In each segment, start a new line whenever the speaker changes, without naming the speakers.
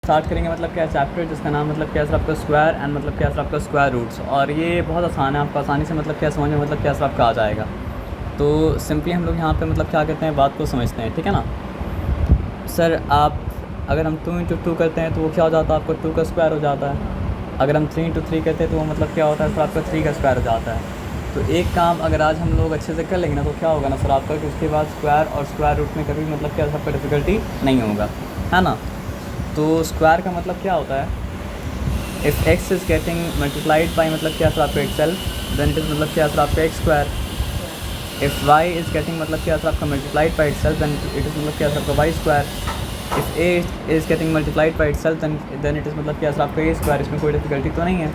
Start करेंगे मतलब क्या चैप्टर जिसका नाम मतलब क्या सर आपका स्क्वायर एंड मतलब क्या सर आपका स्क्वायर रूट्स। और ये बहुत आसान है, आपको आसानी से मतलब क्या समझ में मतलब क्या सर आपका आ जाएगा। तो सिंपली हम लोग यहाँ पे मतलब क्या करते हैं, बात को समझते हैं, ठीक है ना। सर आप अगर हम 2 इंटू 2 करते हैं तो वो क्या हो जाता है, आपको 2 का स्क्वायर हो जाता है। अगर हम 3 इंटू 3 करते हैं तो वो मतलब क्या होता है सर आपका 3 का स्क्वायर हो जाता है। तो एक काम अगर आज हम लोग अच्छे से कर लेंगे ना तो क्या होगा ना सर आपका कि उसके बाद स्क्वायर और स्क्वायर रूट में कभी मतलब क्या आपका डिफ़िकल्टी नहीं होगा, है ना। तो स्क्वायर का मतलब क्या होता है, if x is getting multiplied by मतलब क्या सर आपका एक्सेल्फ देन इट इज़ मतलब क्या सर आपका x square. If y is getting मतलब क्या सर आपका multiplied by itself then it is मतलब क्या सर आपका y square. If a is getting multiplied by itself then it is मतलब क्या सर आपका ए स्क्वायर। इसमें कोई डिफ़िकल्टी तो नहीं है।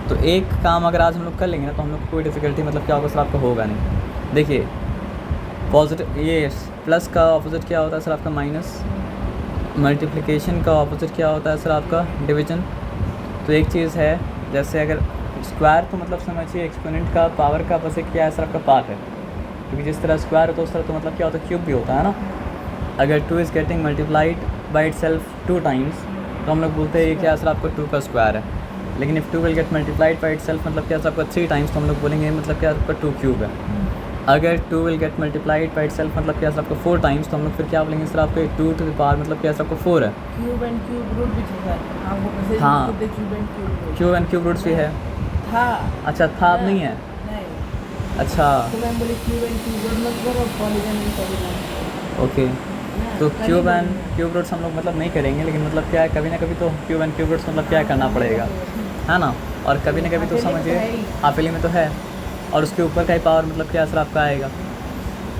तो एक काम अगर आज हम लोग कर लेंगे ना तो हम लोग को कोई डिफ़िकल्टी मतलब क्या होगा सर आपका होगा नहीं। देखिए पॉजिटिव ये प्लस का ऑपोजिट क्या होता है सर आपका माइनस, मल्टीप्लिकेशन का ऑपोजिट क्या होता है सर आपका डिवीजन। तो एक चीज़ है, जैसे अगर स्क्वायर तो मतलब समझिए एक्सपोनेंट का पावर का बस एक क्या है सर आपका पार्ट है, क्योंकि जिस तरह स्क्वायर होता है उस तरह तो मतलब क्या होता है क्यूब भी होता है ना। अगर 2 is getting multiplied by itself 2 times तो हम लोग बोलते हैं ये क्या सर आपका 2 का स्क्वायर है। लेकिन if 2 will get multiplied by itself मतलब क्या सर आपका 3 टाइम्स तो हम लोग बोलेंगे मतलब क्या आपका 2 क्यूब है। अगर 2 will get multiplied by itself मतलब क्या सर आपका 4 टाइम्स तो हम लोग फिर क्या बोलेंगे सर आपका 2 टू द पावर मतलब क्या सर आपका 4 है।
क्यूब एंड क्यूब रूट भी था आपको मैसेज
हाँ।
में cube and cube root
cube and cube roots भी है।
था।
अच्छा था, अब नहीं है।
नहीं
अच्छा
तो मैं बोली क्यूब एंड क्यूब रूट मत करो, पॉलीगन एंड पॉलीगन।
ओके। तो क्यूब एंड क्यूब रूट्स हम लोग मतलब नहीं करेंगे, लेकिन मतलब क्या है कभी ना कभी तो क्यूब एंड क्यूब रूट्स मतलब क्या करना पड़ेगा, है ना। और कभी ना कभी तो समझिए हाफिली में तो है, और उसके ऊपर का ही पावर मतलब क्या सर आपका आएगा।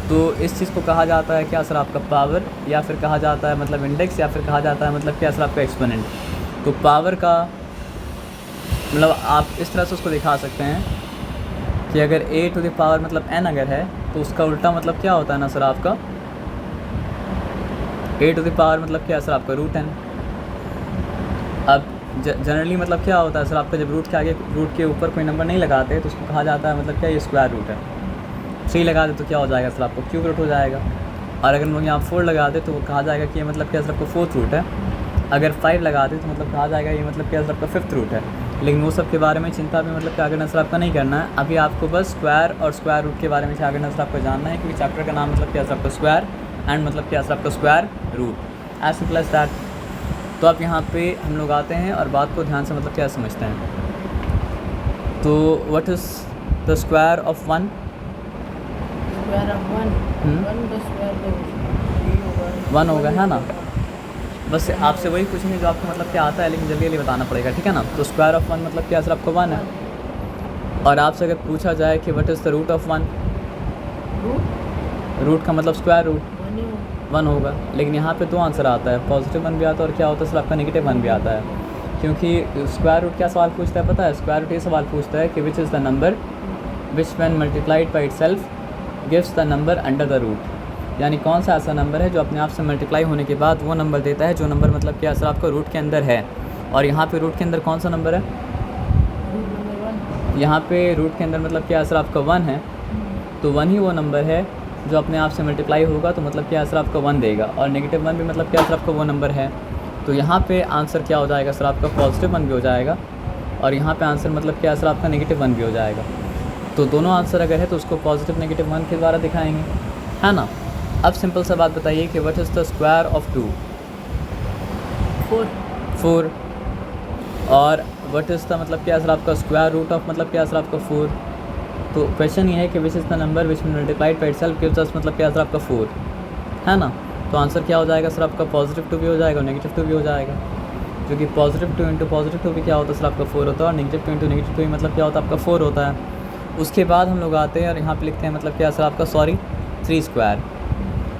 तो इस चीज़ को कहा जाता है क्या सर आपका पावर, या फिर कहा जाता है मतलब इंडेक्स, या फिर कहा जाता है मतलब क्या सर आपका एक्सपोनेंट। तो पावर का मतलब आप इस तरह से उसको दिखा सकते हैं कि अगर a टू द पावर मतलब n अगर है तो उसका उल्टा मतलब क्या होता है ना सर आपका a टू द पावर मतलब क्या है सर आपका रूट n। अब जनरली मतलब क्या होता है सर आपका, जब रूट के आगे रूट के ऊपर कोई नंबर नहीं लगाते तो उसको कहा जाता है मतलब क्या ये स्क्वायर रूट है। 3 लगा दे तो क्या हो जाएगा सर आपको क्यूब रूट हो जाएगा। और अगर हम लोग यहाँ 4 लगा दे तो वो कहा जाएगा कि ये मतलब क्या सर आपको 4th रूट है। अगर 5 लगा दे तो मतलब कहा जाएगा ये मतलब क्या सर आपका 5th रूट है। लेकिन वो सब के बारे में चिंता भी मतलब क्या करना सर आपका नहीं करना है। अभी आपको बस स्क्वायर और स्क्वायर रूट के बारे में क्या करना सर आपको जानना है, क्योंकि चैप्टर का नाम मतलब क्या सर आपका स्क्वायर एंड मतलब क्या सर आपका square root, as simple as that. तो आप यहाँ पे हम लोग आते हैं और बात को ध्यान से मतलब क्या समझते हैं। तो what is the square of 1?
Square of 1 का स्क्वायर
1 होगा, है ना। बस आपसे वही पूछेंगे जो आपको मतलब क्या आता है, लेकिन जल्दी जल्दी बताना पड़ेगा, ठीक है ना। तो स्क्वायर ऑफ 1 मतलब क्या सर आपको 1 है। और आपसे अगर पूछा जाए कि what is the root of 1, root का मतलब स्क्वायर रूट 1 होगा। लेकिन यहाँ पे 2 आंसर आता है, पॉजिटिव 1 भी आता है और क्या होता है सर आपका नेगेटिव 1 भी आता है। क्योंकि स्क्वायर रूट क्या सवाल पूछता है पता है, स्क्वायर रूट ये सवाल पूछता है कि which is the number which when multiplied by itself gives the number under the root. यानी कौन सा ऐसा नंबर है जो अपने आप से मल्टीप्लाई होने के बाद वो नंबर देता है जो नंबर मतलब क्या सर आपका रूट के अंदर है। और यहाँ पे रूट के अंदर कौन सा नंबर है, यहाँ पे रूट के अंदर मतलब क्या सर आपका 1 है। तो 1 ही वो नंबर है जो अपने आप से मल्टीप्लाई होगा तो मतलब क्या सर आपका 1 देगा। और नेगेटिव 1 भी मतलब क्या सर आपका वो नंबर है। तो यहाँ पे आंसर क्या हो जाएगा सर आपका पॉजिटिव 1 भी हो जाएगा, और यहाँ पे आंसर मतलब क्या सर आपका नेगेटिव 1 भी हो जाएगा। तो दोनों आंसर अगर है तो उसको पॉजिटिव नेगेटिव 1 के द्वारा दिखाएंगे, है ना। अब सिंपल सा बात बताइए कि what is the square of 2? 4। और व्हाट इज़ द मतलब क्या सर आपका स्क्वायर रूट ऑफ मतलब क्या सर आपका 4? तो क्वेश्चन ये है कि which is the number which multiplied by itself gives us मतलब क्या सर आपका 4, है ना। तो आंसर क्या हो जाएगा सर आपका पॉजिटिव 2 भी हो जाएगा और नेगेटिव 2 भी हो जाएगा, क्योंकि पॉजिटिव 2 इंटू पॉजिटिव 2 भी क्या होता है सर आपका 4 होता है, और नेगेटिव 2 इंटू नेगेटिव 2 मतलब क्या होता है आपका 4 होता है। उसके बाद हम लोग आते हैं और यहाँ पे लिखते हैं मतलब क्या सर आपका 3 स्क्वायर।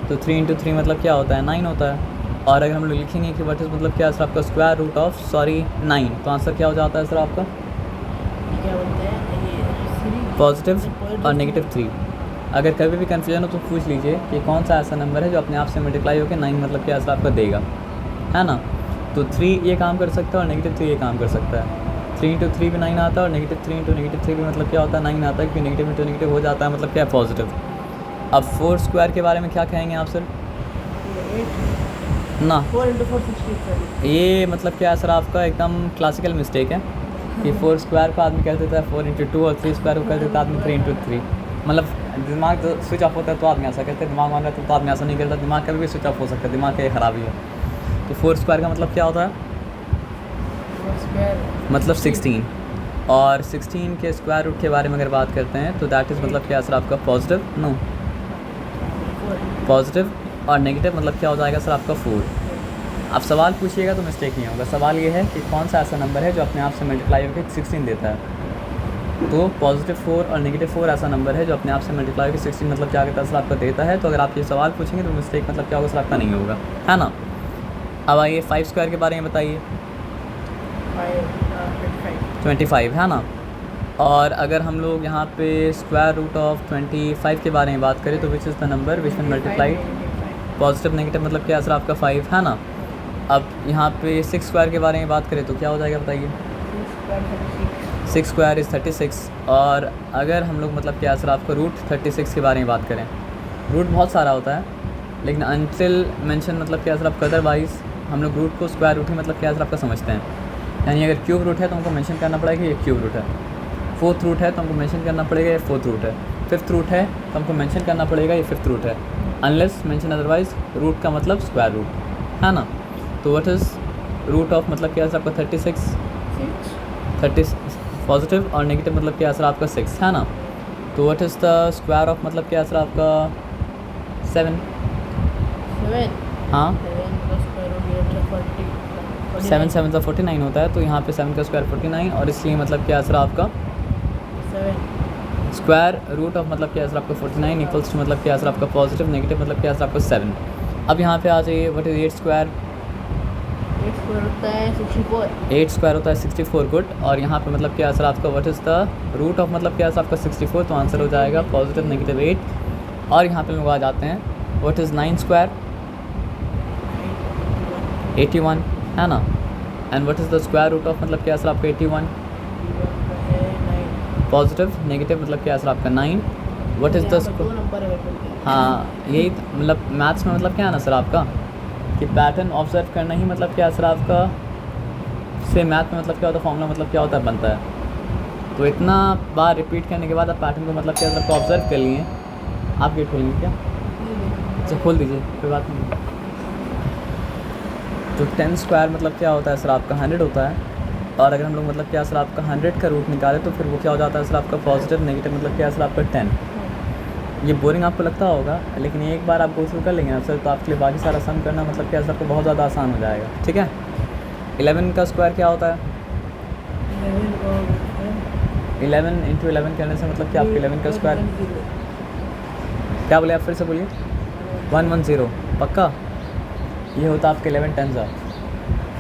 तो 3 इंटू 3 मतलब क्या होता है 9 होता है। और अगर हम लोग लिखेंगे कि व्हाट इज़ मतलब क्या सर आपका स्क्वायर रूट ऑफ 9, तो आंसर क्या हो जाता है सर आपका
क्या बोलते हैं
पॉजिटिव और नेगेटिव 3। अगर कभी भी कन्फ्यूजन हो तो पूछ लीजिए कि कौन सा ऐसा नंबर है जो अपने आप से मल्टीप्लाई होकर 9 मतलब क्या सर आपका देगा, है ना। तो 3 ये काम कर सकता है और नेगेटिव 3 ये काम कर सकता है। 3 इंटू 3 भी 9 आता है, और नेगेटिव 3 इंटू नेगेटिव 3 भी मतलब क्या होता है 9 आता है, क्योंकि नेगेटिव इंटू नेगेटिव हो जाता है मतलब क्या पॉजिटिव। अब 4 स्क्वायर के बारे में क्या कहेंगे आप सर? ना
4 into 4 60
ये मतलब क्या है सर आपका एकदम क्लासिकल मिस्टेक है कि 4 स्क्वायर को आदमी कह देता है 4 इंटू 2 और 3 स्क्वायर को कह देता है आदमी 3 इंटू 3। मतलब दिमाग जो स्विच ऑफ होता है तो आदमी ऐसा कहते हैं, दिमाग ऑन रहता है तो आदमी ऐसा नहीं करता, दिमाग कभी भी स्विच ऑफ हो सकता है, दिमाग की खराबी है। तो 4 स्क्वायर का मतलब क्या होता है?
4 स्क्वायर
मतलब 16। और 16 के स्क्वायर रूट के बारे में अगर बात करते हैं तो दैट इज़ मतलब क्या सर आपका पॉजिटिव, नो पॉजिटिव, और नेगेटिव मतलब क्या हो जाएगा सर आपका 4। आप सवाल पूछिएगा तो मिस्टेक नहीं होगा। सवाल ये है कि कौन सा ऐसा नंबर है जो अपने आप से मल्टीप्लाई होकर 16 देता है। तो पॉजिटिव 4 और नेगेटिव 4 ऐसा नंबर है जो अपने आप से मल्टीप्लाई होकर 16 मतलब क्या कहता है सर आपका देता है। तो अगर आप ये सवाल पूछेंगे तो मिस्टेक मतलब क्या होगा सर आपका नहीं होगा, है ना। अब आइए 5 स्क्वायर के बारे में बताइए। 25 है ना। और अगर हम लोग यहाँ पे स्क्वायर रूट ऑफ 25 के बारे में बात करें तो विच is the number which one multiply positive negative मतलब क्या सर आपका 5 है ना। अब यहाँ पे 6 स्क्वायर के बारे में बात करें तो क्या हो जाएगा बताइए। 6 स्क्वायर इज़ 36। और अगर हम लोग मतलब क्या सर आपका रूट 36 के बारे में बात करें, रूट बहुत सारा होता है लेकिन अनटिल मेंशन मतलब क्या सर आपका अदरवाइज़ हम लोग रूट को स्क्वायर रूट ही मतलब क्या सर आपका समझते हैं। यानी अगर क्यूब रूट है तो हमको मेंशन करना पड़ेगा ये क्यूब रूट है, 4th रूट है तो हमको मेंशन करना पड़ेगा ये 4th रूट है, 5th रूट है तो हमको मेंशन करना पड़ेगा ये 5th रूट है, अनलेस मेंशन अदरवाइज। रूट का मतलब स्क्वायर रूट है ना। तो व्हाट इज़ रूट ऑफ मतलब क्या सर आपका 36 30 पॉजिटिव और नेगेटिव मतलब क्या सर आपका 6 है ना। तो what is the square of मतलब क्या सर आपका 7 हाँ 7 7 का 49 होता है। तो यहाँ पे 7 का स्क्वायर 49 और इसलिए मतलब क्या सर आपका स्क्वायर रूट ऑफ मतलब क्या सर आपका 49 इक्वल्स टू मतलब क्या सर आपका पॉजिटिव नेगेटिव मतलब क्या सर आपका 7। अब यहाँ पे आ जाइए व्हाट इज़ 8 स्क्वायर।
8 स्क्वायर होता है 64।
8 स्क्वायर होता है 64 गुड। और यहाँ पे मतलब क्या सर आपका what is the root of मतलब क्या सर आपका 64। तो आंसर हो जाएगा पॉजिटिव नेगेटिव 8। और यहाँ पे लोग आ जाते हैं व्हाट इज़ 9 स्क्वायर 81 है ना। And what is the square root of मतलब क्या सर आपका 81 पॉजिटिव नेगेटिव मतलब क्या सर आपका 9। व्हाट इज़ द
दो नंबर है।
हाँ यही मतलब मैथ्स में मतलब क्या है ना सर आपका कि पैटर्न ऑब्जर्व करना ही मतलब क्या सर आपका से मैथ में मतलब क्या होता है फॉर्मूला मतलब क्या होता है बनता है। तो इतना बार रिपीट करने के बाद आप पैटर्न को मतलब क्या सर आपको ऑब्जर्व कर लिए। आप गेट खोलेंगे क्या? अच्छा खोल दीजिए कोई बात नहीं। तो 10 स्क्वायर मतलब क्या होता है सर आपका 100 होता है। और अगर हम लोग मतलब क्या सर आपका 100 का रूट निकालें तो फिर वो क्या हो जाता है सर आपका पॉजिटिव नेगेटिव मतलब क्या सर आपका 10। ये बोरिंग आपको लगता होगा लेकिन एक बार आप गो थ्रू कर लेंगे ना सर तो आपके लिए बाकी सारा सम करना मतलब क्या सर आपको बहुत ज़्यादा आसान हो जाएगा। ठीक है। 11 का स्क्वायर क्या होता है? 11 इंटू 11 करने से मतलब क्या आपके 11 का स्क्वायर क्या बोले आप फिर से बोलिए 110 पक्का। ये होता है आपके 11 10 का।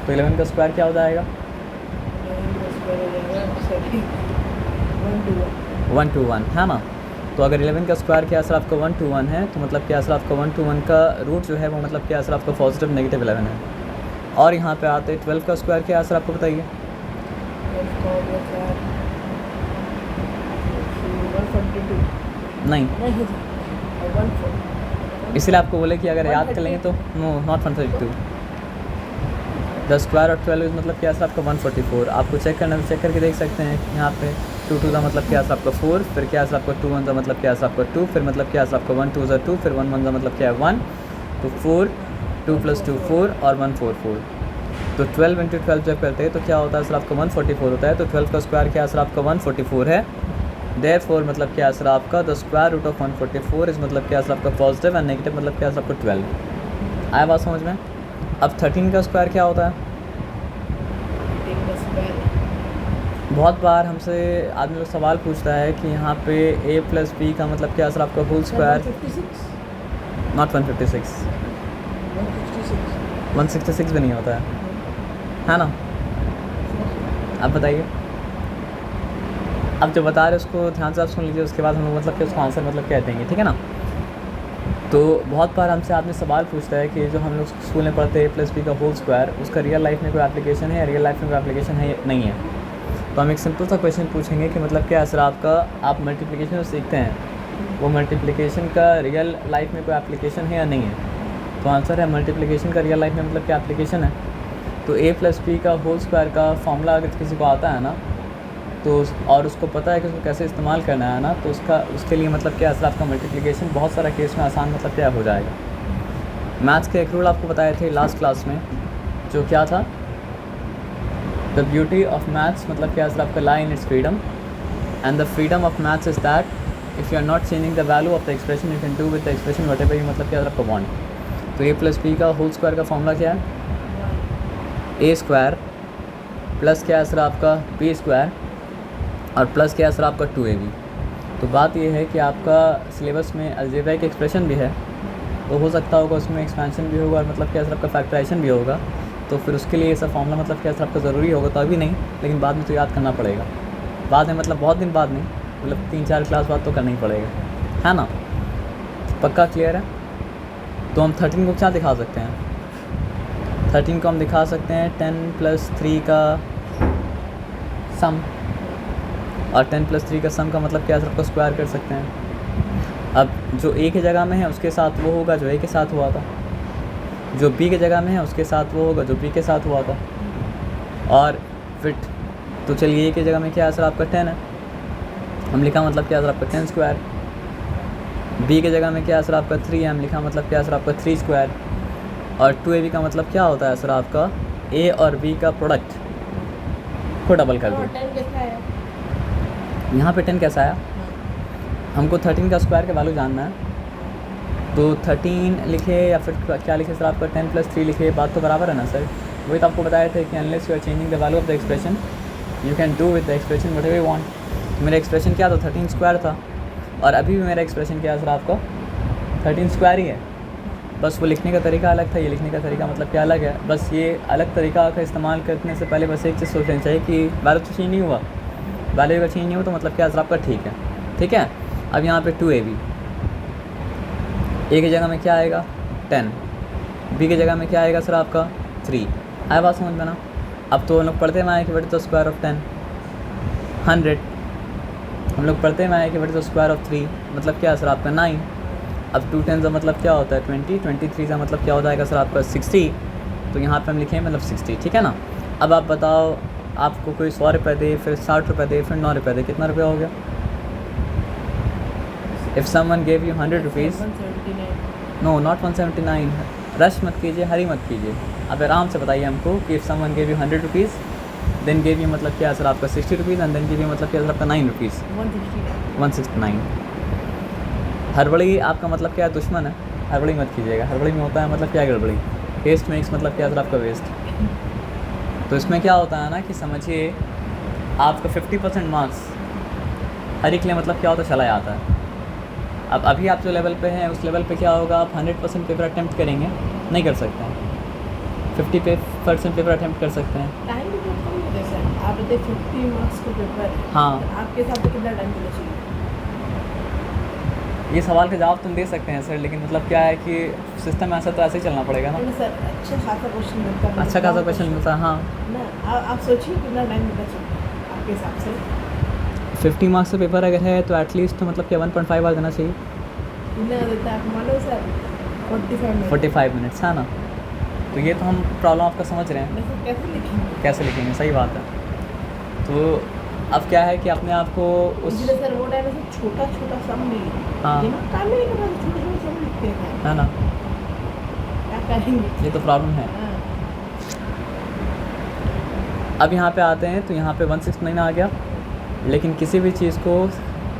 तो 11 का स्क्वायर क्या हो जाएगा 121 है ना। तो अगर 11 का स्क्वायर क्या सर आपका 121 है तो मतलब क्या सर आपका 121 का रूट जो है वो मतलब क्या सर आपका पॉजिटिव नेगेटिव 11 है। और यहाँ पे आते हैं 12 का स्क्वायर क्या सर आपको बताइए। नहीं इसीलिए आपको बोले कि अगर याद कर लेंगे तो no not 132। The square of 12 मतलब क्या सर आपका 144। आपको चेक करना तो चेक करके देख सकते हैं यहाँ पे 2 2 का मतलब क्या सर आपका 4 फिर क्या सर आपका 2 1 का मतलब क्या सर आपका 2 फिर मतलब क्या सर आपका 1 2 2 फिर 1 1 का मतलब क्या है 1। तो 4 2 + 2 4 और 1 4 4। तो 12 इंटू 12 जब करते हैं तो क्या होता है सर आपका 144 होता है। तो 12 का स्क्वायर क्या सर आपका 144 है। देयरफॉर मतलब क्या सर आपका the square root of 144 is मतलब क्या सर आपका पॉजिटिव एंड नेगेटिव मतलब क्या सर आपका 12। आया बात समझ में। अब 13 का स्क्वायर क्या होता है। बहुत बार हमसे आदमी लोग सवाल पूछता है कि यहाँ पे a + b का मतलब क्या सर आपका होल स्क्वायर नॉट 156 166 भी नहीं होता है ना। आप बताइए। अब जो बता रहे उसको ध्यान से आप सुन लीजिए उसके बाद हम लोग मतलब कि उसका आंसर मतलब क्या देंगे। ठीक है ना। तो बहुत बार हमसे आपने सवाल पूछता है कि जो हम लोग स्कूल में पढ़ते हैं a + b का होल स्क्वायर उसका रियल लाइफ में कोई एप्लीकेशन है या रियल लाइफ में कोई एप्लीकेशन है नहीं है। तो हम एक सिंपल सा क्वेश्चन पूछेंगे कि मतलब क्या सर आपका आप मल्टीप्लिकेशन सीखते हैं वो मल्टीप्लिकेशन का रियल लाइफ में कोई एप्लीकेशन है या नहीं है। तो आंसर है मल्टीप्लिकेशन का रियल लाइफ में मतलब क्या एप्लीकेशन है। तो a प्लस बी का होल स्क्वायर का फॉर्मूला अगर किसी को आता है ना तो और उसको पता है कि उसको कैसे इस्तेमाल करना है ना, तो उसके लिए मतलब क्या सर आपका मल्टीप्लिकेशन बहुत सारा केस में आसान मतलब क्या हो जाएगा। मैथ्स के एक रूल आपको बताए थे लास्ट क्लास में, जो क्या था, द ब्यूटी ऑफ मैथ्स मतलब क्या सर आपका lie in its freedom, and the freedom of maths is that if you are not changing the value of the expression you can do with the expression whatever you मतलब क्या sir आपका want. तो a plus B का whole square का formula क्या है, ए square plus क्या है सर आपका बी स्क्वायर और प्लस क्या है सर आपका 2ab। तो बात ये है कि आपका सिलेबस में अलजेब्रिक एक्सप्रेशन भी है, तो हो सकता होगा उसमें एक्सपेंशन भी होगा और मतलब क्या सर आपका फैक्टराइजेशन भी होगा, तो फिर उसके लिए ऐसा फॉर्मूला मतलब क्या सर आपका ज़रूरी होगा। तो अभी नहीं, लेकिन बाद में तो याद करना पड़ेगा, बाद में मतलब बहुत दिन बाद नहीं, मतलब 3-4 क्लास बाद तो करना ही पड़ेगा, है ना। पक्का क्लियर है। तो हम 13 को क्या दिखा सकते हैं, 13 को हम दिखा सकते हैं 10 + 3 का सम, और 10 + 3 का सम का मतलब क्या सर आपका स्क्वायर कर सकते हैं। अब जो a की जगह में है उसके साथ वो होगा जो a के साथ हुआ था, जो b की जगह में है उसके साथ वो होगा जो b के साथ हुआ था, और फिट। तो चलिए a की जगह में क्या है सर आपका 10 है, हम लिखा मतलब क्या सर आपका 10 स्क्वायर। b की जगह में क्या है सर आपका 3 है, हम लिखा मतलब क्या सर आपका 3 स्क्वायर। और 2ab का मतलब क्या होता है सर आपका a और b का प्रोडक्ट को डबल कर दो।
10 कैसा है?
यहाँ पे 10 कैसा आया, हमको 13 का स्क्वायर का वैल्यू जानना है, तो 13 लिखे या फिर क्या लिखे सर आपका 10 + 3 लिखे, बात तो बराबर है ना सर। वही तो आपको बताए थे कि unless you are changing the value of the expression you can do with the expression whatever you want. मेरा एक्सप्रेशन क्या था 13 स्क्वायर था, और अभी भी मेरा एक्सप्रेशन क्या है सर आपका 13 स्क्वायर ही है, बस वो लिखने का तरीका अलग था, ये लिखने का तरीका मतलब क्या अलग है। बस ये अलग तरीका का इस्तेमाल करने से पहले बस एक चीज़ सोचना चाहिए कि वैल्यू तो चेंज नहीं हुआ, वैल्यू का चेंज नहीं हुआ तो मतलब क्या सर आपका ठीक है, ठीक है। अब यहाँ पे 2ab, a की जगह में क्या आएगा 10, b की जगह में क्या आएगा सर आपका 3। आया बात समझ में ना। अब तो हम लोग पढ़ते में आए कि what is the square of 10, 100। हम लोग पढ़ते में आए कि what is the square of 3 मतलब क्या है सर आपका 9। अब 2 10 का मतलब क्या होता है 20, 23 का मतलब क्या हो जाएगा सर आपका 60। तो यहाँ पे हम लिखें मतलब 60, ठीक है ना। अब आप बताओ, आपको कोई 100 रुपये दे, फिर 60 रुपये दे, फिर 9 रुपये दे, कितना रुपया हो गया। If someone gave you 100 rupees,
179।
No not 179, rush मत कीजिए, हरी मत कीजिए, अब आराम से बताइए हमको कि if someone gave you 100 rupees then gave you मतलब क्या है सर आपका 60 rupees and then gave you मतलब क्या है सर आपका 9 रुपीज़, 169। हड़बड़ी आपका मतलब क्या है दुश्मन है, हड़बड़ी मत कीजिएगा। हड़बड़ी में होता है मतलब क्या गड़बड़ी, वेस्ट मेक्स मतलब क्या है सर आपका वेस्ट। तो इसमें क्या होता है ना कि समझिए आपका 50% मार्क्स हर एक लिए मतलब क्या होता है चला जाता है। अब अभी आप जो लेवल पे हैं उस लेवल पे क्या होगा, आप 100% पेपर अटैम्प्ट करेंगे, नहीं कर सकते हैं, 50% पेपर अटैम्प्ट कर सकते हैं।
टाइम भी बहुत कम होता है सर, आप बताइए 50 मार्क्स का पेपर है,
हाँ,
तो आपके हिसाब से कितना टाइम देना चाहिए?
ये सवाल का जवाब तुम दे सकते हैं सर, लेकिन मतलब क्या है कि सिस्टम ऐसा तो ऐसे ही चलना पड़ेगा ना।
नहीं सर, अच्छा खासा क्वेश्चन मिलता है,
अच्छा खासा क्वेश्चन मिलता है, हाँ।
ना आप सोचिए कितना टाइम देना चाहिए आपके हिसाब से।
50 मार्क्स का पेपर अगर है तो एटलीस्ट तो मतलब क्या 1.5 आवर देना चाहिए,
कितना देता है आप मानो सर 45 मिनट।
45 मिनट्स, है ना। तो ये तो हम प्रॉब्लम आपका समझ रहे हैं,
वैसे कैसे लिखेंगे?
कैसे लिखेंगे, सही बात है। तो अब क्या है कि अपने आप को उस,
इसलिए सर वो टाइम में छोटा छोटा सम नहीं,
हाँ,
दिमाग काम नहीं करता, छोटे छोटे सम लिखते हैं,
है ना,
क्या करेंगे।
ये तो प्रॉब्लम है।
हाँ।
अब यहाँ पे आते हैं तो यहाँ पे 169 आ गया, लेकिन किसी भी चीज़ को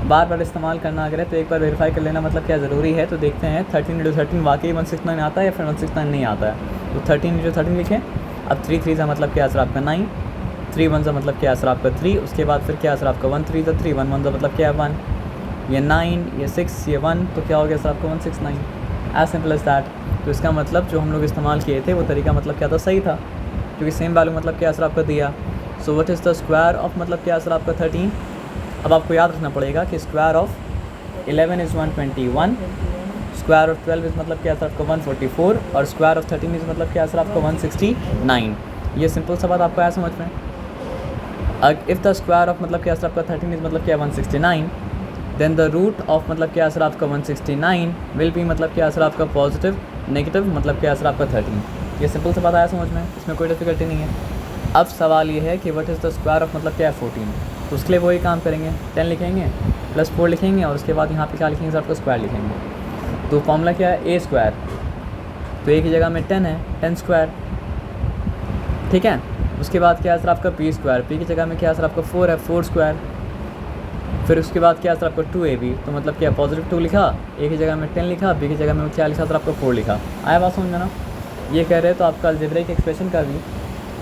बार बार इस्तेमाल करना अगर है तो एक बार वेरीफाई कर लेना मतलब क्या ज़रूरी है। तो देखते हैं 13 × 13 वाकई 169 आता है या फिर 169 नहीं आता है। तो 13 × 13 लिखें। अब 3 3 का मतलब क्या सर आपका 9, 3 1 का मतलब क्या सर आपका 3, उसके बाद फिर क्या सर आपका 1 3 3, 1 1 का मतलब क्या है 1, ये 9, ये 6, ये 1, तो क्या हो गया सर आपका 169, एज सिंपल एज दैट। तो इसका मतलब जो हम लोग इस्तेमाल किए थे वो तरीका मतलब क्या था, सही था, क्योंकि सेम वैल्यू मतलब क्या सर आपका दिया। सो what is the square of मतलब क्या सर आपका 13। अब आपको याद रखना पड़ेगा कि square of 11 is 121, square of 12 is मतलब क्या सर आपका 144, और स्क्वायर ऑफ 13 इज़ मतलब क्या सर आपका 169। ये सिंपल सा बात आपको आया समझ में। इफ़ द स्क्वायर ऑफ मतलब क्या सर आपका 13 इज़ मतलब क्या 169, देन द रूट ऑफ मतलब क्या सर आपका 169 विल बी मतलब क्या सर आपका पॉजिटिव नेगेटिव मतलब क्या सर आपका 13। ये सिंपल से बताया समझ में, इसमें कोई डिफिकल्टी नहीं है। अब सवाल ये है कि what is the square of मतलब क्या है 14। तो उसके लिए वही काम करेंगे, 10 लिखेंगे प्लस 4 लिखेंगे और उसके बाद यहाँ पे क्या लिखेंगे सर आपका स्क्वायर लिखेंगे। तो फॉर्मूला क्या है ए स्क्वायर, तो एक ही जगह में 10 है 10 स्क्वायर, ठीक है। उसके बाद क्या है सर आपका पी स्क्वायर, पी की जगह में क्या है सर आपका 4 है 4 स्क्वायर। फिर उसके बाद क्या है सर आपका 2ab, तो मतलब क्या पॉजिटिव 2 लिखा, एक ही जगह में 10 लिखा, बी की जगह में क्या लिखा सर आपका 4 लिखा। आया बात समझ में ना। ये कह रहे हैं तो आपका अलजेब्रिक एक्सप्रेशन का भी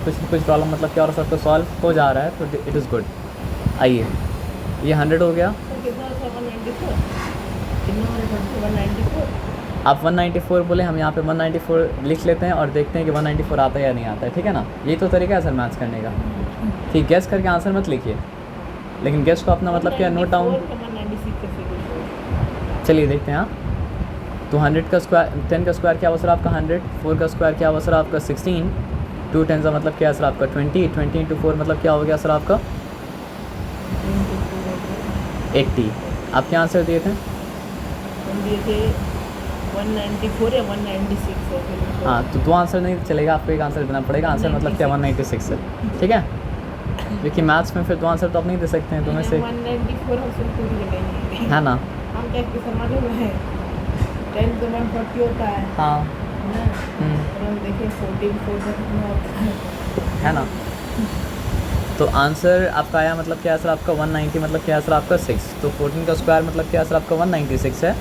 कुछ प्रॉब्लम मतलब क्या और सबको सॉल्व हो जा रहा है, तो इट इज़ गुड। आइए ये 100 हो गया।
तो कितना था 194? कितना होगा 194?
आप 194 बोले, हम यहाँ पे 194 लिख लेते हैं और देखते हैं कि 194 आता है या नहीं आता है, ठीक है ना। यही तो तरीका है सर मैथ्स करने का कि गेस करके आंसर मत लिखिए, लेकिन गेस को अपना मतलब क्या नोट डाउन।
196 का फिगर।
चलिए देखते हैं। हाँ तो 100 का स्क्वायर 10 का स्क्वायर क्या हुआ सर आपका 100, 4 का स्क्वायर क्या हुआ सर आपका 16, 2 10 का मतलब क्या है सर आपका 20, 20 इंटू 4 मतलब क्या हो गया सर आपका 80। आप क्या आंसर दिए थे?
हम दिए थे 194 या 196 है फिर।
हाँ तो 2 आंसर नहीं चलेगा, आपको एक आंसर देना पड़ेगा। आंसर मतलब क्या 196 है, ठीक है। देखिए मैथ्स में फिर 2 आंसर तो आप नहीं दे सकते हैं, तुम्हें से
194 हम सिर्फ पूरी लगाएंगे
है ना।
हम क्या किस मालूम है 10 तो 140 होता है
हाँ
ना। और हम देखें 14 4 का कितना होता
है ना। तो आंसर आपका आया मतलब क्या है सर आपका 190 मतलब क्या है सर आपका 6। तो 14 का स्क्वायर मतलब क्या है सर आपका 196 है।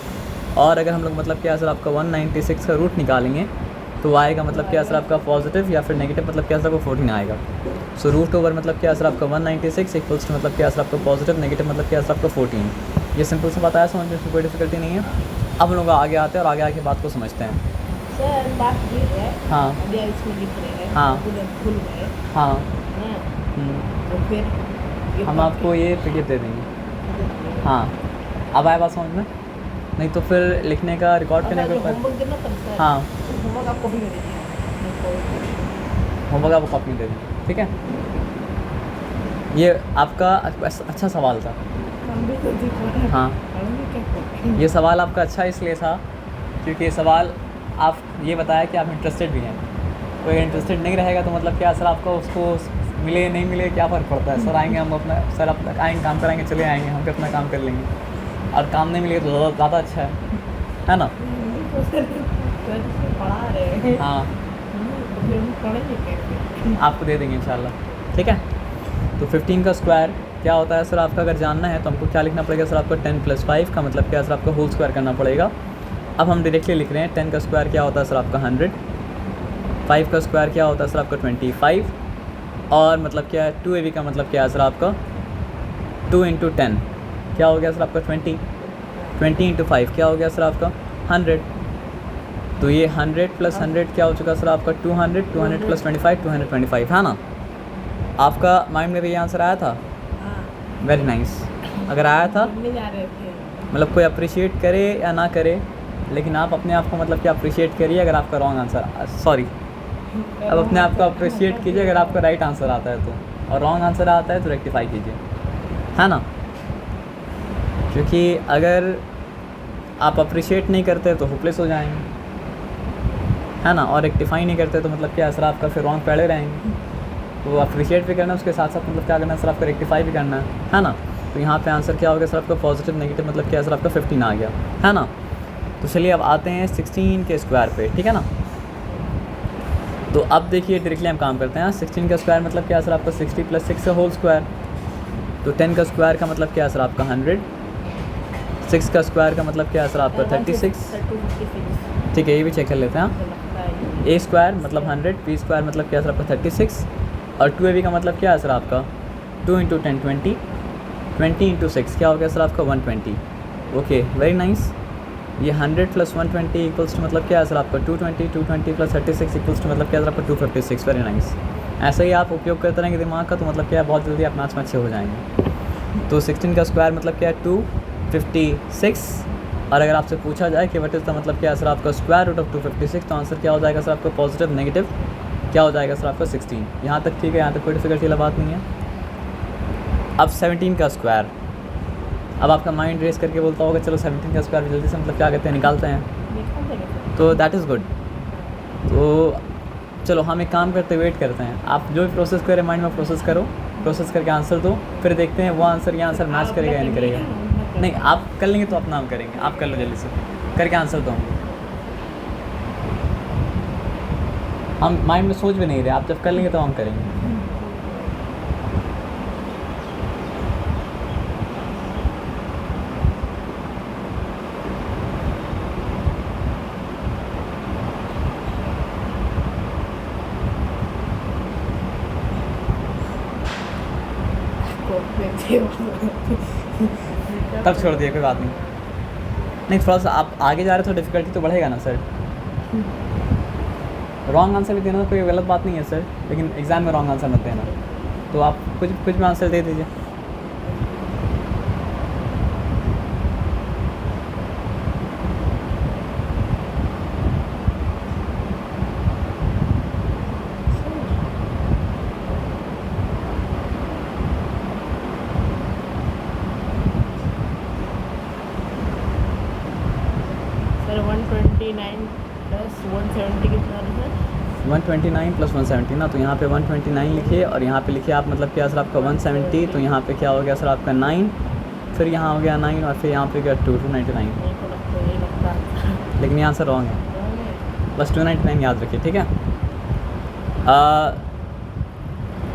और अगर हम लोग मतलब क्या है सर आपका 196 का रूट निकालेंगे तो आएगा मतलब क्या है सर आपका पॉजिटिव या फिर नेगेटिव मतलब क्या है सर आपका 14 आएगा। सो रूट ओवर मतलब क्या है सर आपका 196 इक्वल्स टू मतलब क्या है सर आपका पॉजिटिव नेगेटिव मतलब क्या है सर आपका 14। ये सिंपल से बताया, समझ में इसमें कोई डिफिकल्टी नहीं है। अब हम लोग आगे आते हैं और आगे आके बात को समझते हैं।
सर बात ये है
हाँ
अभी इसमें लिख रहे हैं
हाँ।
भूल गए
हाँ
ना। तो फिर ये
हम
बात
आपको ये PDF दे देंगे। हाँ अब आए बात समझ में, नहीं तो फिर लिखने का रिकॉर्ड करने के ऊपर।
होमवर्क देना पड़ता है।
हाँ
होमवर्क आपको भी दे
होमवर्क आपको कॉपी दे देंगे, ठीक है। ये आपका अच्छा सवाल था।
हम भी तो दिख रहा है।
हाँ
हम भी क्या करें?
ये सवाल आपका अच्छा इसलिए था क्योंकि ये सवाल आप ये बताया कि आप इंटरेस्टेड भी हैं। कोई इंटरेस्टेड नहीं रहेगा तो मतलब क्या सर आपको उसको मिले नहीं मिले क्या फ़र्क पड़ता है। सर आएंगे हम अपना सर अपना आएंगे काम कराएंगे चले आएंगे, हम भी अपना काम कर लेंगे और काम नहीं मिले तो ज़्यादा अच्छा है ना।
तो सर इसमें पढ़ा रहे हैं।
हाँ
तो फिर हम पढ़ेंगे कैसे?
आपको दे देंगे इंशाल्लाह, ठीक है। तो 15 का स्क्वायर क्या होता है सर आपका, अगर जानना है तो हमको क्या लिखना पड़ेगा सर आपको 10 + 5 का मतलब क्या है सर आपका होल स्क्वायर करना पड़ेगा। अब हम डायरेक्टली लिख रहे हैं 10 का स्क्वायर क्या होता है सर आपका 100, 5 का स्क्वायर क्या होता है सर आपका 25 और मतलब क्या है 2ab का मतलब क्या है सर आपका 2 × 10 क्या हो गया सर आपका 20, 20 × 5 क्या हो गया सर आपका 100। तो ये 100 + 100 क्या हो चुका सर आपका 200, 200 + 25 225 है ना। आपका माइंड में भी ये आंसर आया था?
हाँ
वेरी नाइस। अगर आया था
पढ़ने जा रहे थे।
मतलब कोई अप्रिशिएट करे या ना करे, लेकिन आप अपने आप को मतलब कि अप्रिशिएट करिए अगर आपका रॉन्ग आंसर सॉरी अब अपने आप को अप्रिशिएट कीजिए अगर आपका राइट आंसर आता है तो, और रॉन्ग आंसर आता है तो रेक्टिफाई कीजिए, है ना। क्योंकि अगर आप अप्रिशिएट नहीं करते तो होपलेस हो जाएंगे, है ना, और रेक्टिफाई नहीं करते तो मतलब क्या सर आपका फिर रॉन्ग पड़े रहेंगे। तो अप्रिशिएट भी करना है उसके साथ साथ मतलब क्या करना है सर आपका रेक्टिफाई भी करना है ना। तो यहाँ पे आंसर क्या हो गया सर आपका पॉजिटिव नेगेटिव मतलब क्या सर आपका 15 आ गया, है ना। तो चलिए अब आते हैं 16 के स्क्वायर पे, ठीक है ना। तो अब देखिए डायरेक्टली हम काम करते हैं। 16 का स्क्वायर मतलब क्या सर आपका 60 + 6 का होल स्क्वायर। तो 10 का स्क्वायर का मतलब क्या सर आपका 100, 6 का स्क्वायर का मतलब क्या सर आपका 36, ठीक है ये भी चेक कर लेते हैं। हाँ ए स्क्वायर मतलब 100, बी स्क्वायर मतलब क्या सर आपका 36 और 2ab का मतलब क्या है सर आपका 2 × 10 20, 20 × 6 क्या हो गया सर आपका 120। Okay very nice. ये 100 + 120 इक्वल्स टू मतलब क्या है सर आपका 220, 220 + 36 इक्वल्स टू मतलब क्या है सर आपका 256। Very nice. ऐसे ही आप उपयोग करते रहेंगे दिमाग का तो मतलब क्या है बहुत जल्दी आप मैथ्स में अच्छे हो जाएंगे। तो 16 का स्क्वायर मतलब क्या है 256 और अगर आपसे पूछा जाए कि व्हाट इज़ द मतलब क्या है सर आपका स्क्वायर रूट ऑफ 256 तो आंसर क्या हो जाएगा सर आपका पॉजिटिव नेगेटिव क्या हो जाएगा सर आपका 16। यहाँ तक ठीक है, यहाँ तक कोई डिफिकल्टी वाला बात नहीं है। अब 17 का स्क्वायर अब आपका माइंड रेस करके बोलता होगा चलो 17 का स्क्वायर जल्दी से मतलब क्या कहते हैं निकालते हैं,
निकाल देंगे सर।
तो दैट इज़ गुड। तो चलो हम एक काम करते वेट करते हैं, आप जो भी प्रोसेस करें माइंड में प्रोसेस करो, प्रोसेस करके आंसर दो, फिर देखते हैं वो आंसर ये आंसर मैच करेगा या नहीं करेगा। नहीं आप कर लेंगे तो अपना हम करेंगे, आप कर लो जल्दी से करके आंसर दो। हम माइंड में सोच भी नहीं रहे, आप जब कर लेंगे तो हम करेंगे। तब छोड़ दिए, कोई बात नहीं। नहीं थोड़ा सा आप आगे जा रहे हो तो डिफ़िकल्टी तो बढ़ेगा ना सर। रॉन्ग आंसर भी देना कोई गलत बात नहीं है सर, लेकिन एग्ज़ाम में रॉन्ग आंसर मत देना। तो आप कुछ भी आंसर दे दीजिए।
सर 129 प्लस 170 कितना है सर?
129 प्लस 170 ना, तो यहाँ पे 129 लिखिए और यहाँ पे लिखिए आप मतलब क्या सर आपका 170, तो यहाँ पे क्या हो गया सर आपका 9, फिर यहाँ हो गया 9 और फिर यहाँ पे गया 299,
मेरे को लगता है, ये लगता है।
लेकिन यहाँ आंसर रॉन्ग है। बस 299 याद रखिए, ठीक है।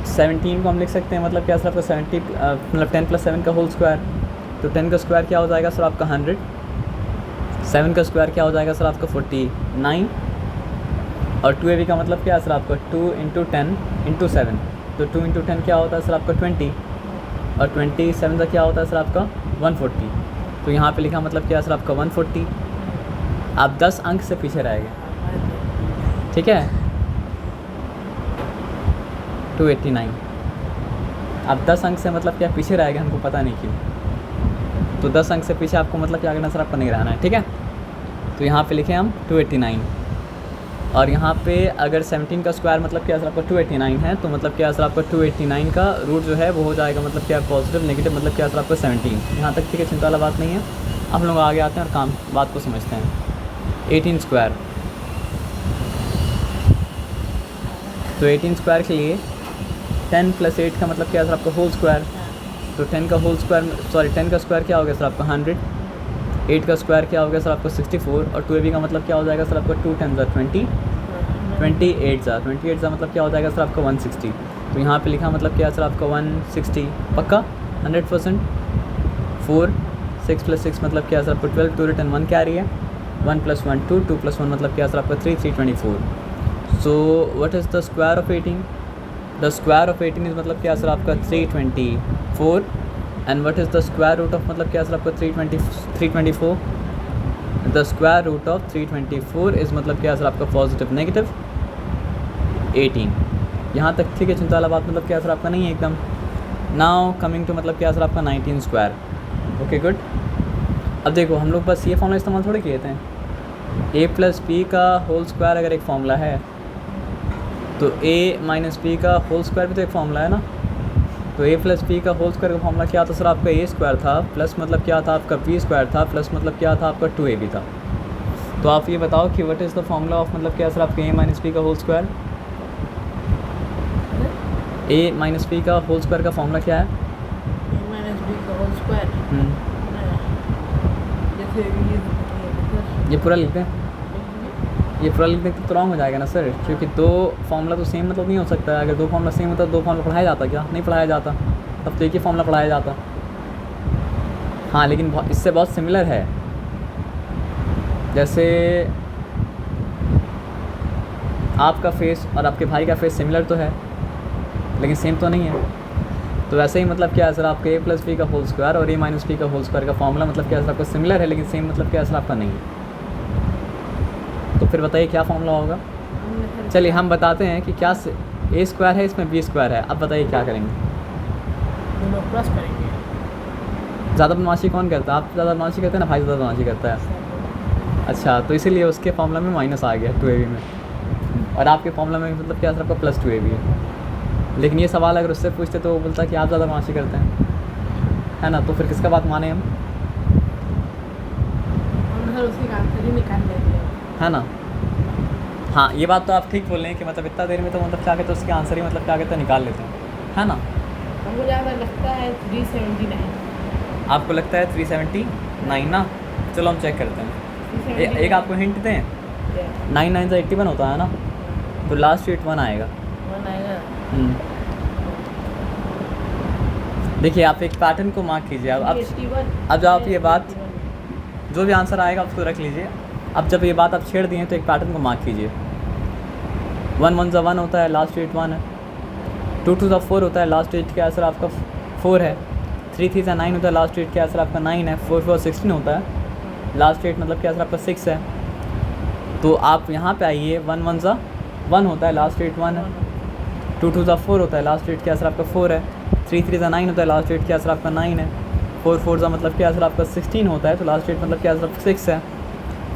17 को हम लिख सकते हैं मतलब क्या सर आपका 70 मतलब 10 प्लस 7 का होल स्क्वायर, तो 10 का स्क्वायर क्या हो जाएगा सर आपका 100, 7 का स्क्वायर क्या हो जाएगा सर आपका 49, और 2ab का मतलब क्या है सर आपका 2 इंटू 10 इंटू 7, तो 2 इंटू 10 क्या होता है सर आपका 20, और 27 का क्या होता है सर आपका 140, तो यहाँ पे लिखा मतलब क्या है सर आपका 140। आप 10 अंक से पीछे रह गए, ठीक है। 289 आप 10 अंक से मतलब क्या पीछे रह गए, हमको पता नहीं क्यों। तो 10 अंक से पीछे आपको मतलब क्या करना सर आपको नहीं रहना है, ठीक है। तो यहाँ पे लिखे हम 289, और यहाँ पे अगर 17 का स्क्वायर मतलब क्या सर आपका 289 है, तो मतलब क्या सर आपका 289 का रूट जो है वो हो जाएगा मतलब क्या पॉजिटिव नेगेटिव मतलब क्या सर आपका 17। यहाँ तक ठीक है, चिंता वाला बात नहीं है। हम लोग आगे आते हैं और काम बात को समझते हैं। 18 स्क्वायर, तो 18 स्क्वायर के लिए 10 प्लस 8 का मतलब क्या सर आपका होल स्क्वायर, तो 10 का होल स्क्वायर सॉरी 10 का स्क्वायर क्या हो गया सर आपका 100, 8 का स्क्वायर क्या हो गया सर आपका 64, और 2ab का मतलब क्या हो जाएगा सर आपका 2 10 20, 28 मतलब क्या हो जाएगा सर आपका 160। तो यहाँ पे लिखा मतलब क्या सर आपका 160 पक्का 100%। 4 6 प्लस 6 मतलब क्या सर आपका 12, 2 रिटर्न 1 कैरी है, 1 प्लस 1 2, 2 प्लस 1 मतलब क्या सर आपका 3 324। So what is the square of 18? The square of 18 is मतलब क्या सर आपका 324, and what is the square root of मतलब क्या सर आपका 324? The square root of 324 is मतलब क्या सर आपका पॉजिटिव नेगेटिव 18। यहाँ तक ठीक है, चिंता वाला बात मतलब क्या सर आपका नहीं है एकदम। नाउ कमिंग टू मतलब क्या सर आपका 19 स्क्वायर। Okay good. अब देखो हम लोग बस ये फॉर्मूला इस्तेमाल थोड़े किए थे। a प्लस बी का होल स्क्वायर अगर एक फॉर्मूला है, तो a माइनस बी का होल स्क्वायर भी तो एक फॉर्मूला है ना। तो a प्लस बी का होल स्क्वायर का फॉर्मूला क्या था सर आपका a स्क्वायर था, प्लस मतलब क्या था आपका b स्क्वायर था, प्लस मतलब क्या था आपका 2ab था। तो आप ये बताओ कि what is the formula of मतलब क्या सर आपका a माइनस बी का whole square? a minus b का होल स्क्वायर का फॉर्मूला क्या है?
a माइनस बी का होल स्क्वायर, जैसे
ये पूरा लिख दें, ये पूरा लिख दें तो रॉन्ग हो जाएगा ना सर, क्योंकि दो फॉर्मूला तो सेम मतलब नहीं हो सकता है। अगर दो फॉर्मूला सेम होता तो दो फॉर्मूला पढ़ाया जाता क्या? नहीं पढ़ाया जाता, तब तो एक ही फॉर्मूला पढ़ाया जाता। हाँ लेकिन इससे बहुत सिमिलर है। जैसे आपका फेस और आपके भाई का फेस सिमिलर तो है, लेकिन सेम तो नहीं है। तो वैसे ही मतलब क्या है सर आपका a प्लस बी का होल स्क्वायर और a माइनस बी का होल स्क्वायर का फॉर्मूला मतलब क्या है सर आपका सिमिलर है, लेकिन सेम मतलब क्या है सर आपका नहीं है। तो फिर बताइए क्या फॉर्मूला होगा? चलिए हम बताते हैं कि क्या a स्क्वायर है, इसमें b स्क्वायर है। अब बताइए क्या करेंगे?
दोनों प्लस करेंगे।
ज़्यादा बदमाशी कौन करता है? आप ज़्यादा बदमाशी करते हैं ना, भाई ज़्यादा बदमाशी करता है। अच्छा, तो इसीलिए उसके फॉर्मूला में माइनस आ गया 2ab में, और आपके फॉर्मूला में मतलब क्या सर आपका प्लस 2ab है। लेकिन ये सवाल अगर उससे पूछते तो वो बोलता कि आप ज़्यादा बदमाशी करते हैं। है ना, तो फिर किसका बात माने हम,
हम हर उसकी आंसर ही निकाल लेते हैं।
है ना। हाँ ये बात तो आप ठीक बोल रहे हैं कि मतलब इतना देर में तो मतलब क्या कहते हैं उसके आंसर ही मतलब क्या कहते हैं निकाल लेते हैं, है ना।
हमको ज़्यादा लगता है 379।
आपको लगता है 379 ना, चलो हम चेक करते हैं। एक आपको हिंट दें, 9 9 से 81 होता है ना, तो लास्ट 8 1 आएगा। देखिए आप एक पैटर्न को मार्क कीजिए। अब जब आप ये बात, जो भी आंसर आएगा उसको रख लीजिए। अब जब ये बात आप छेड़ दिए तो एक पैटर्न को मार्क कीजिए। 1 1 1 होता है, लास्ट 8 1 है। 2 2 4 होता है, लास्ट 8 के आंसर आपका 4 है। 3 3 9 होता है, लास्ट 8 के आंसर आपका 9 है। 4 4 16 होता है, लास्ट 8 मतलब के आंसर आपका 6 है। तो आप यहाँ पे आइए, 1 1 1 होता है, लास्ट 8 1 है। 2 2 4 होता है, लास्ट 8 के आंसर आपका 4 है। 3 3 9 होता है, लास्ट 8 के आंसर आपका 9 है। 4 4 मतलब के आंसर आपका 16 होता है, तो लास्ट 8 मतलब के आंसर आपका 6 है।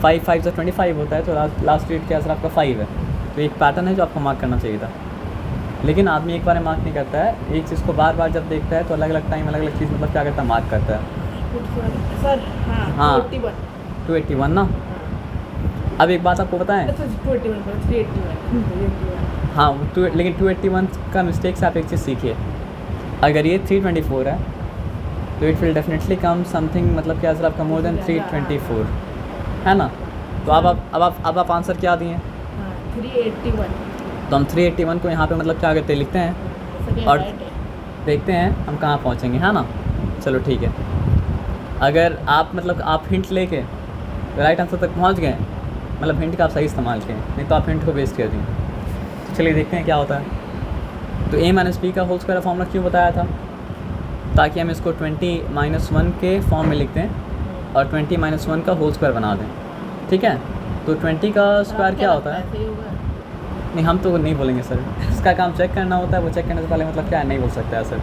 5 5 25 होता है, तो लास्ट 8 के आंसर आपका 5 है। तो एक पैटर्न है जो आपको मार्क करना चाहिए था, लेकिन आदमी एक बार में मार्क नहीं करता है, एक चीज़ को बार बार जब देखता है तो अलग अलग टाइम अलग अलग चीज़ मतलब क्या करता है, मार्क करता है।
सर
हाँ
281।
281 ना। अब एक बात आपको बताएं,
381।
हाँ लेकिन 281 का मिस्टेक से आप एक चीज़ सीखिए। अगर ये 324 है तो it will definitely come something मतलब क्या आंसर आपका मोर देन 324, है ना। तो अब आप आंसर क्या दिए,
381।
तो हम 381 को यहाँ पे मतलब क्या करते हैं, लिखते हैं और देखते हैं हम कहाँ पहुँचेंगे, है ना। चलो ठीक है, अगर आप मतलब आप हिंट लेके राइट आंसर तक पहुँच गए, मतलब हिंट का आप सही इस्तेमाल किए, नहीं तो आप हिंट को वेस्ट कर दिए। चलिए देखते हैं क्या होता है। तो a माइनस बी का होल स्क्वायर फॉर्मूला क्यों बताया था, ताकि हम इसको 20 - 1 के फॉर्म में लिख दें और 20 - 1 का होल स्क्वायर बना दें, ठीक है। तो 20 का स्क्वायर क्या होता है, नहीं हम तो नहीं बोलेंगे सर, इसका काम चेक करना होता है, वो चेक करने से पहले मतलब क्या है नहीं बोल सकता है सर।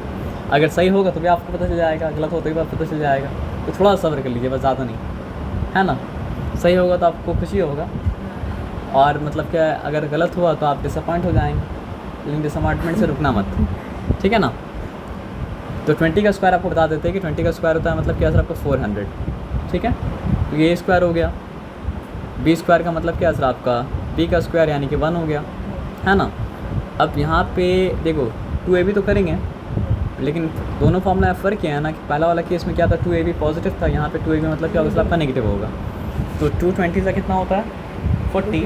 अगर सही होगा तो भी आपको पता चल जाएगा, गलत हो तो भी पता चल जाएगा, तो थोड़ा सब्र कर लीजिए बस, ज़्यादा नहीं, है ना। सही होगा तो आपको खुशी होगा, और मतलब क्या है अगर गलत हुआ तो आप डिसअपॉइंट हो जाएंगे, लेकिन डिसअपॉइंटमेंट से रुकना मत, ठीक है ना। तो 20 का स्क्वायर आपको बता देते हैं कि 20 का स्क्वायर होता है मतलब क्या सर आपका 400, ठीक है। तो ये स्क्वायर हो गया, बी स्क्वायर का मतलब क्या सर आपका बी का स्क्वायर यानी कि 1 हो गया, है ना। अब यहाँ पे देखो 2ab तो करेंगे, लेकिन दोनों फॉर्मूला में फ़र्क क्या है ना कि पहला वाला केस में क्या था 2ab पॉजिटिव था, यहाँ पे 2ab मतलब क्या होगा सर आपका नेगेटिव होगा। तो 220 का कितना होता है 40,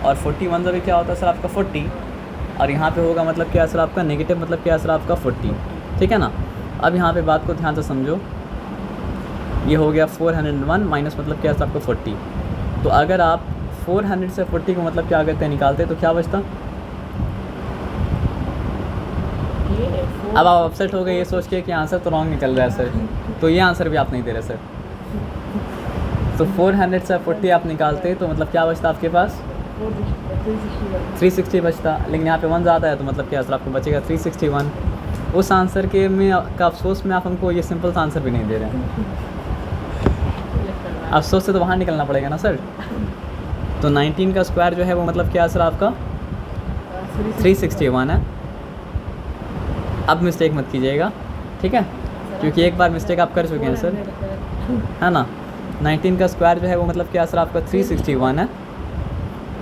और 41 का भी क्या होता है सर आपका 40, और यहाँ पे होगा मतलब क्या सर आपका नेगेटिव मतलब क्या सर आपका 40, ठीक है ना। अब यहाँ पे बात को ध्यान से समझो, ये हो गया 401 माइनस मतलब क्या सर आपका 40। तो अगर आप 400 से 40 को मतलब क्या कहते हैं निकालते तो क्या बचता। अब आप अपसेट हो गए ये सोच के कि आंसर तो रॉन्ग निकल रहा है सर, तो ये आंसर भी आप नहीं दे रहे सर। तो 400 से 40 आप निकालते तो मतलब क्या बचता आपके पास 360 बचता, लेकिन यहाँ पे 1 ज़्यादा है तो मतलब क्या सर आपको बचेगा 361। उस आंसर के में का अफसोस में आप हमको ये सिंपल सा आंसर भी नहीं दे रहे हैं, अफसोस से तो बाहर निकलना पड़ेगा ना सर। तो 19 का स्क्वायर जो है वो मतलब क्या सर आपका 361 है। अब मिस्टेक मत कीजिएगा, ठीक है, क्योंकि एक बार मिस्टेक आप कर चुके हैं सर, है ना। 19 का स्क्वायर जो है वो मतलब क्या सर आपका 361 है,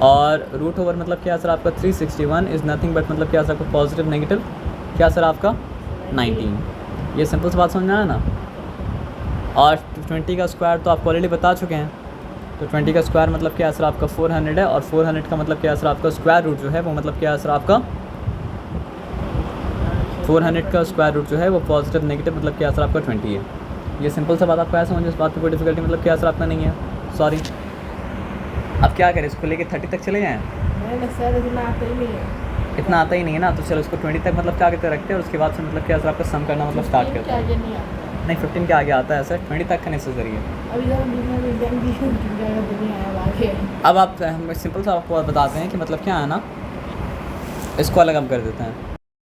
और रूट ओवर मतलब क्या सर आपका 361 इज़ नथिंग बट मतलब क्या सर आपका पॉजिटिव नेगेटिव क्या सर आपका 19। ये सिंपल सी बात समझ में आया ना। और 20 का स्क्वायर तो आपको ऑलरेडी बता चुके हैं, तो 20 का स्क्वायर मतलब क्या सर आपका 400 है, और 400 का मतलब क्या सर आपका स्क्वायर रूट जो है वो मतलब क्या सर आपका 400 का स्क्वायर रूट जो है वो पॉजिटिव नेगेटिव मतलब क्या सर आपका 20 है। ये सिंपल सा बात आपको ऐसा समझ, इस बात में कोई डिफिकल्टी मतलब क्या सर आपका नहीं है, सॉरी। अब क्या करें, इसको लेके 30 तक चले जाएँ,
सर इतना आता ही नहीं है,
इतना आता ही नहीं है ना, तो चलो इसको 20 तक मतलब क्या कहते रखते हैं, और उसके बाद से मतलब क्या सर आपका सम करना मतलब स्टार्ट करते हैं। नहीं 15 के आगे आता है सर, 20 तक का नेसेसरी है। अब आप हम सिंपल सा आपको बताते हैं कि मतलब क्या है ना, इसको अलग हम कर देते हैं।